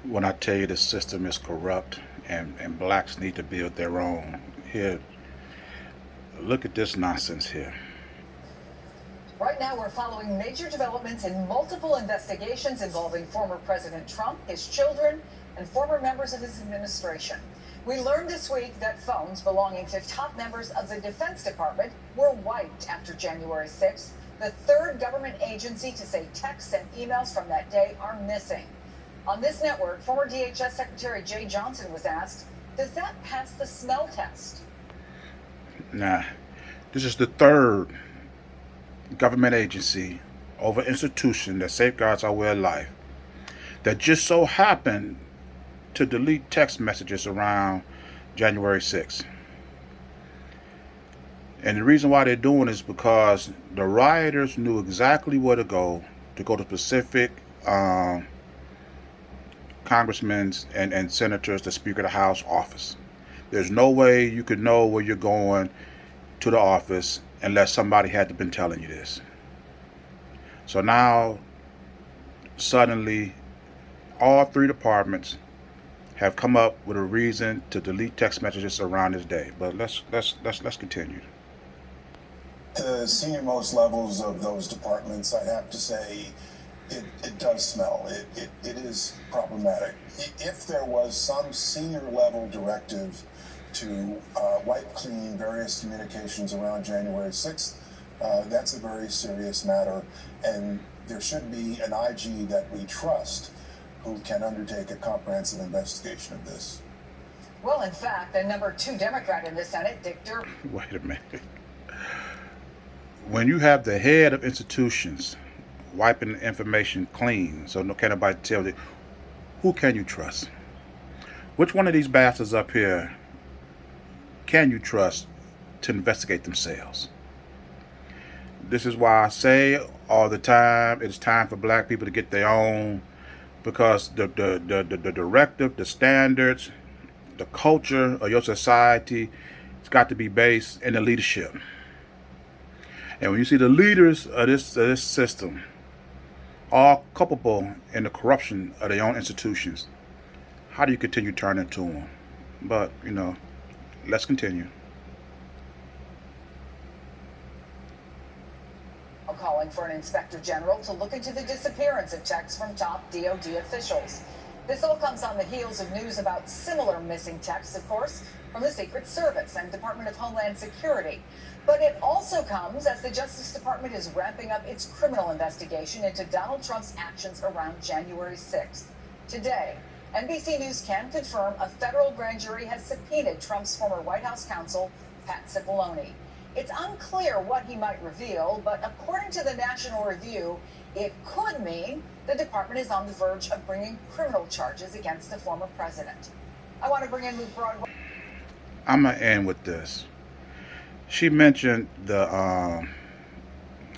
when I tell you the system is corrupt and blacks need to build their own. Here, look at this nonsense here. Right now, we're following major developments in multiple investigations involving former President Trump, his children, and former members of his administration. We learned this week that phones belonging to top members of the Defense Department were wiped after January 6th, the third government agency to say texts and emails from that day are missing. On this network, former DHS Secretary Jeh Johnson was asked, does that pass the smell test? Now, this is the third government agency over institution that safeguards our way of life that just so happened to delete text messages around January 6th. And the reason why they're doing it is because the rioters knew exactly where to go to specific congressmen and senators, the Speaker of the House office. There's no way you could know where you're going to the office unless somebody had been telling you this. So now, suddenly, all three departments have come up with a reason to delete text messages around this day. But let's continue. The senior most levels of those departments, I'd have to say, it does smell. It is problematic. If there was some senior level directive to wipe clean various communications around January 6th, that's a very serious matter, and there should be an IG that we trust who can undertake a comprehensive investigation of this. Well, in fact, the number 2 Democrat in the Senate, Dick Durbin. Wait a minute. When you have the head of institutions wiping information clean, so no can nobody tell you, who can you trust? Which one of these bastards up here can you trust to investigate themselves? This is why I say all the time, it's time for black people to get their own, because the directive, the standards, the culture of your society, it's got to be based in the leadership. And when you see the leaders of this system all culpable in the corruption of their own institutions, how do you continue turning to them? But, let's continue. Calling for an inspector general to look into the disappearance of texts from top DoD officials. This all comes on the heels of news about similar missing texts, of course, from the Secret Service and Department of Homeland Security. But it also comes as the Justice Department is ramping up its criminal investigation into Donald Trump's actions around January 6th. Today, NBC News can confirm a federal grand jury has subpoenaed Trump's former White House counsel, Pat Cipollone. It's unclear what he might reveal, but according to the National Review, it could mean the department is on the verge of bringing criminal charges against the former president. I want to bring in Luke Broadway. I'm going to end with this. She mentioned the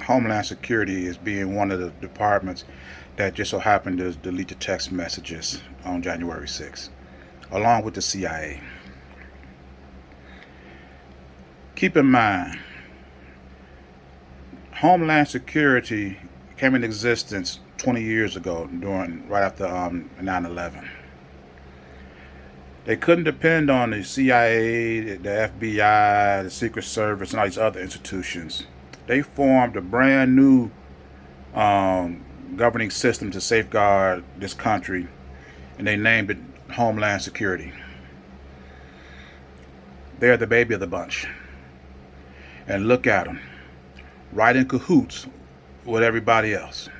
Homeland Security as being one of the departments that just so happened to delete the text messages on January 6th, along with the CIA. Keep in mind, Homeland Security came into existence 20 years ago, right after 9/11. They couldn't depend on the CIA, the FBI, the Secret Service, and all these other institutions. They formed a brand new governing system to safeguard this country, and they named it Homeland Security. They're the baby of the bunch. And look at them, right in cahoots with everybody else.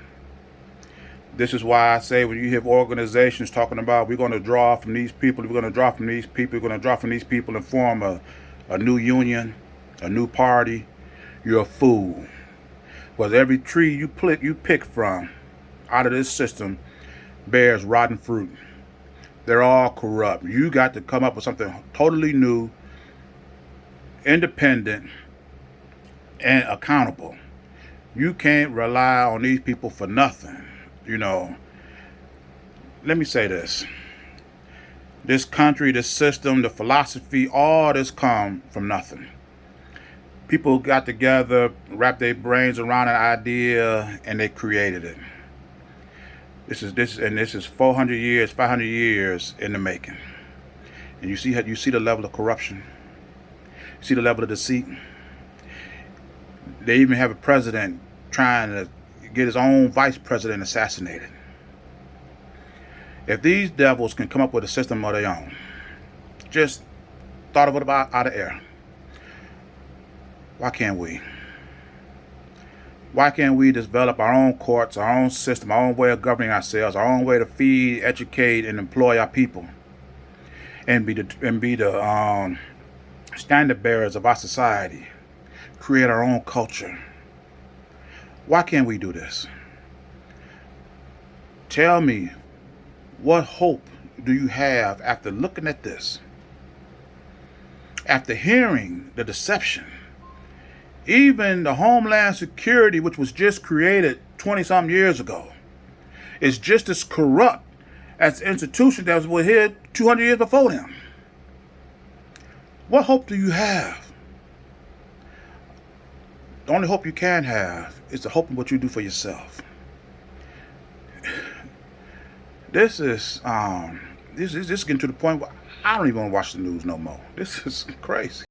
This is why I say when you hear organizations talking about we're going to draw from these people, we're going to draw from these people, we're going to draw from these people and form a new union, a new party, you're a fool. Because every tree you pick from out of this system bears rotten fruit. They're all corrupt. You got to come up with something totally new, independent, and accountable. You can't rely on these people for nothing. Let me say this. This country, this system, the philosophy, all this come from nothing. People got together, wrapped their brains around an idea, and they created it. This is 400 years, 500 years in the making. And you see the level of corruption. You see the level of deceit. They even have a president trying to get his own vice president assassinated. If these devils can come up with a system of their own, just thought of it about out of air, why can't we? Why can't we develop our own courts, our own system, our own way of governing ourselves, our own way to feed, educate, and employ our people, and be the standard bearers of our society, create our own culture? Why can't we do this? Tell me, what hope do you have after looking at this? After hearing the deception, even the Homeland Security, which was just created 20-something years ago, is just as corrupt as the institution that was here 200 years before them. What hope do you have? The only hope you can have is the hope in what you do for yourself. This is getting to the point where I don't even want to watch the news no more. This is crazy.